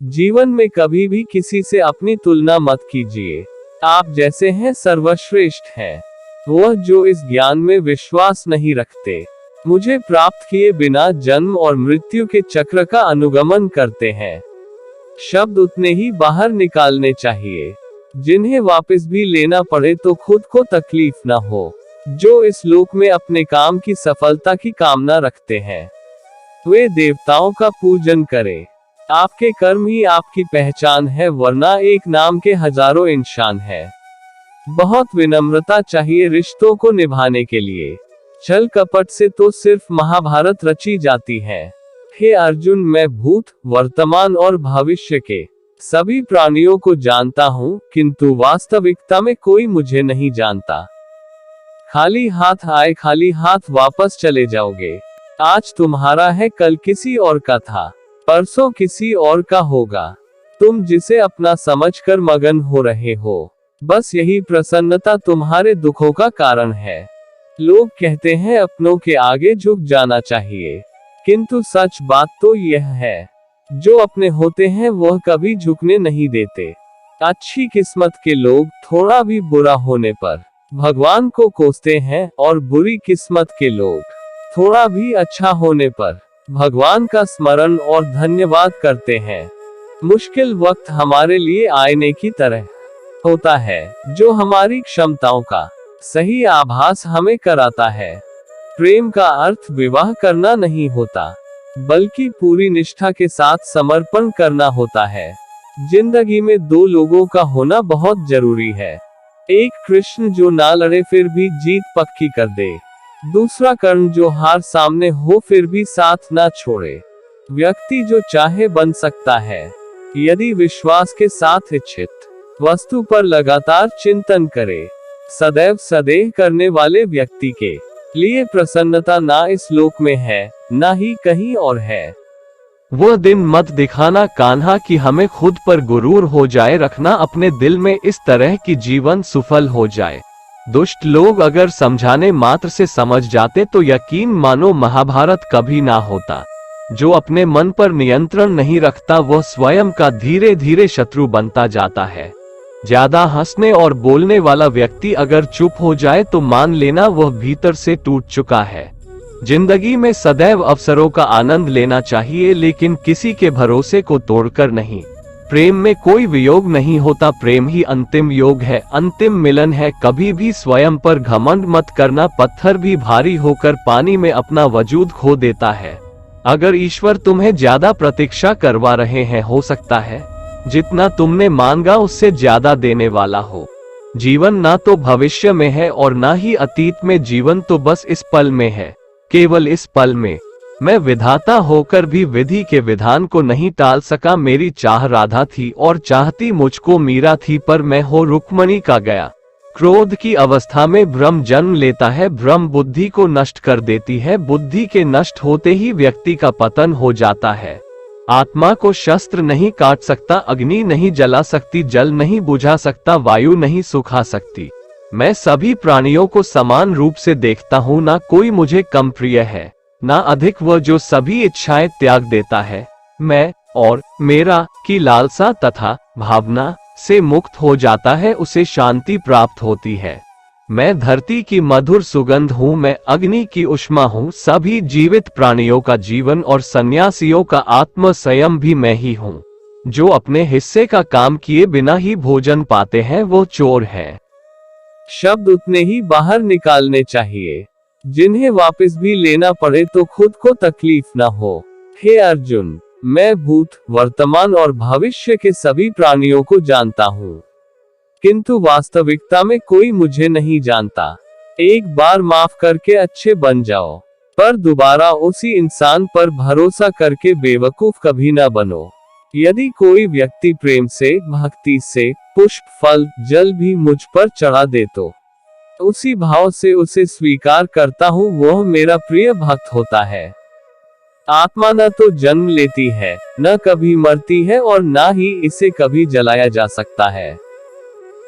जीवन में कभी भी किसी से अपनी तुलना मत कीजिए। आप जैसे हैं सर्वश्रेष्ठ हैं। वह जो इस ज्ञान में विश्वास नहीं रखते, मुझे प्राप्त किए बिना जन्म और मृत्यु के चक्र का अनुगमन करते हैं। शब्द उतने ही बाहर निकालने चाहिए जिन्हें वापस भी लेना पड़े तो खुद को तकलीफ न हो। जो इस लोक में अपने काम की सफलता की कामना रखते हैं, वे देवताओं का पूजन करें। आपके कर्म ही आपकी पहचान है, वरना एक नाम के हजारों इंसान हैं। बहुत विनम्रता चाहिए रिश्तों को निभाने के लिए। छल कपट से तो सिर्फ महाभारत रची जाती है। हे अर्जुन, मैं भूत, वर्तमान और भविष्य के सभी प्राणियों को जानता हूँ, किंतु वास्तविकता में कोई मुझे नहीं जानता। खाली हाथ आए खाली हाथ वापस चले जाओगे। आज तुम्हारा है, कल किसी और का था, परसों किसी और का होगा। तुम जिसे अपना समझकर मगन हो रहे हो, बस यही प्रसन्नता तुम्हारे दुखों का कारण है। लोग कहते हैं अपनों के आगे झुक जाना चाहिए, किंतु सच बात तो यह है, जो अपने होते हैं वह कभी झुकने नहीं देते। अच्छी किस्मत के लोग थोड़ा भी बुरा होने पर भगवान को कोसते हैं, और बुरी किस्मत के लोग थोड़ा भी अच्छा होने पर भगवान का स्मरण और धन्यवाद करते हैं। मुश्किल वक्त हमारे लिए आईने की तरह होता है, जो हमारी क्षमताओं का सही आभास हमें कराता है। प्रेम का अर्थ विवाह करना नहीं होता, बल्कि पूरी निष्ठा के साथ समर्पण करना होता है। जिंदगी में दो लोगों का होना बहुत जरूरी है। एक कृष्ण जो ना लड़े फिर भी जीत पक्की कर दे, दूसरा कर्ण जो हार सामने हो फिर भी साथ ना छोड़े। व्यक्ति जो चाहे बन सकता है, यदि विश्वास के साथ इच्छित वस्तु पर लगातार चिंतन करे। सदैव सदेह करने वाले व्यक्ति के लिए प्रसन्नता ना इस लोक में है, ना ही कहीं और है। वह दिन मत दिखाना कान्हा कि हमें खुद पर गुरूर हो जाए, रखना अपने दिल में इस तरह कि जीवन सफल हो जाए। दुष्ट लोग अगर समझाने मात्र से समझ जाते तो यकीन मानो महाभारत कभी ना होता। जो अपने मन पर नियंत्रण नहीं रखता वह स्वयं का धीरे धीरे शत्रु बनता जाता है। ज्यादा हंसने और बोलने वाला व्यक्ति अगर चुप हो जाए तो मान लेना वह भीतर से टूट चुका है। जिंदगी में सदैव अवसरों का आनंद लेना चाहिए, लेकिन किसी के भरोसे को तोड़कर नहीं। प्रेम में कोई वियोग नहीं होता, प्रेम ही अंतिम योग है, अंतिम मिलन है। कभी भी स्वयं पर घमंड मत करना, पत्थर भी भारी होकर पानी में अपना वजूद खो देता है। अगर ईश्वर तुम्हें ज्यादा प्रतीक्षा करवा रहे हैं, हो सकता है जितना तुमने मांगा उससे ज्यादा देने वाला हो। जीवन ना तो भविष्य में है और ना ही अतीत में, जीवन तो बस इस पल में है, केवल इस पल में। मैं विधाता होकर भी विधि के विधान को नहीं टाल सका। मेरी चाह राधा थी और चाहती मुझको मीरा थी, पर मैं हो रुक्मणी का गया। क्रोध की अवस्था में भ्रम जन्म लेता है, भ्रम बुद्धि को नष्ट कर देती है। बुद्धि के नष्ट होते ही व्यक्ति का पतन हो जाता है। आत्मा को शस्त्र नहीं काट सकता, अग्नि नहीं जला सकती, जल नहीं बुझा सकता, वायु नहीं सुखा सकती। मैं सभी प्राणियों को समान रूप से देखता हूँ, ना कोई मुझे कम प्रिय है ना अधिक। वह जो सभी इच्छाएं त्याग देता है, मैं और मेरा की लालसा तथा भावना से मुक्त हो जाता है, उसे शांति प्राप्त होती है। मैं धरती की मधुर सुगंध हूँ, मैं अग्नि की उष्मा हूँ। सभी जीवित प्राणियों का जीवन और सन्यासियों का आत्म संयम भी मैं ही हूँ। जो अपने हिस्से का काम किए बिना ही भोजन पाते हैं वो चोर हैं। शब्द उतने ही बाहर निकालने चाहिए जिन्हें वापस भी लेना पड़े तो खुद को तकलीफ न हो। हे अर्जुन, मैं भूत, वर्तमान और भविष्य के सभी प्राणियों को जानता हूँ, किंतु वास्तविकता में कोई मुझे नहीं जानता। एक बार माफ करके अच्छे बन जाओ, पर दोबारा उसी इंसान पर भरोसा करके बेवकूफ कभी न बनो। यदि कोई व्यक्ति प्रेम से, भक्ति से पुष्प, फल, जल भी मुझ पर चढ़ा दे तो उसी भाव से उसे स्वीकार करता हूँ, वह मेरा प्रिय भक्त होता है। आत्मा न तो जन्म लेती है, न कभी मरती है, और ना ही इसे कभी जलाया जा सकता है,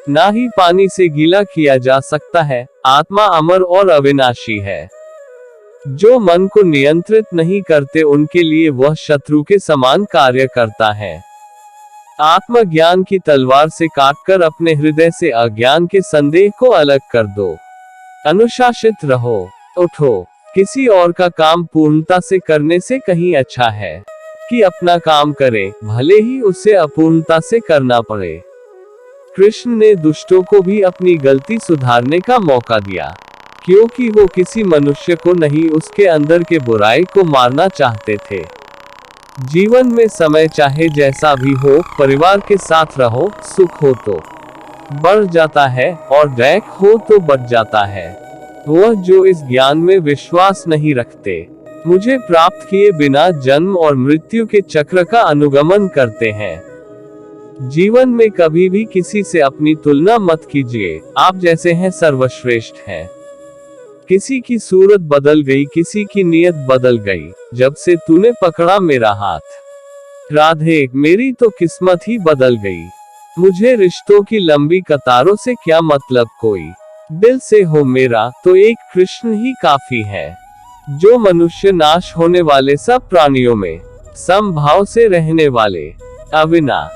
ना ही पानी से गीला किया जा सकता है। आत्मा अमर और अविनाशी है। जो मन को नियंत्रित नहीं करते उनके लिए वह शत्रु के समान कार्य करता है। आत्मज्ञान की तलवार से काटकर अपने हृदय से अज्ञान के संदेह को अलग कर दो। अनुशासित रहो, उठो। किसी और का काम पूर्णता से करने से कहीं अच्छा है कि अपना काम करे, भले ही उसे अपूर्णता से करना पड़े। कृष्ण ने दुष्टों को भी अपनी गलती सुधारने का मौका दिया, क्योंकि वो किसी मनुष्य को नहीं, उसके अंदर के बुराई को मारना चाहते थे। जीवन में समय चाहे जैसा भी हो, परिवार के साथ रहो, सुख हो तो बढ़ जाता है और दैक हो तो बढ़ जाता है। वह जो इस ज्ञान में विश्वास नहीं रखते, मुझे प्राप्त किए बिना जन्म और मृत्यु के चक्र का अनुगमन करते हैं। जीवन में कभी भी किसी से अपनी तुलना मत कीजिए, आप जैसे हैं सर्वश्रेष्ठ हैं। किसी की सूरत बदल गई, किसी की नीयत बदल गई, जब से तूने पकड़ा मेरा हाथ। राधे, मेरी तो किस्मत ही बदल गई। मुझे रिश्तों की लंबी कतारों से क्या मतलब, कोई दिल से हो मेरा तो एक कृष्ण ही काफी है। जो मनुष्य नाश होने वाले सब प्राणियों में समभाव से रहने वाले, अविना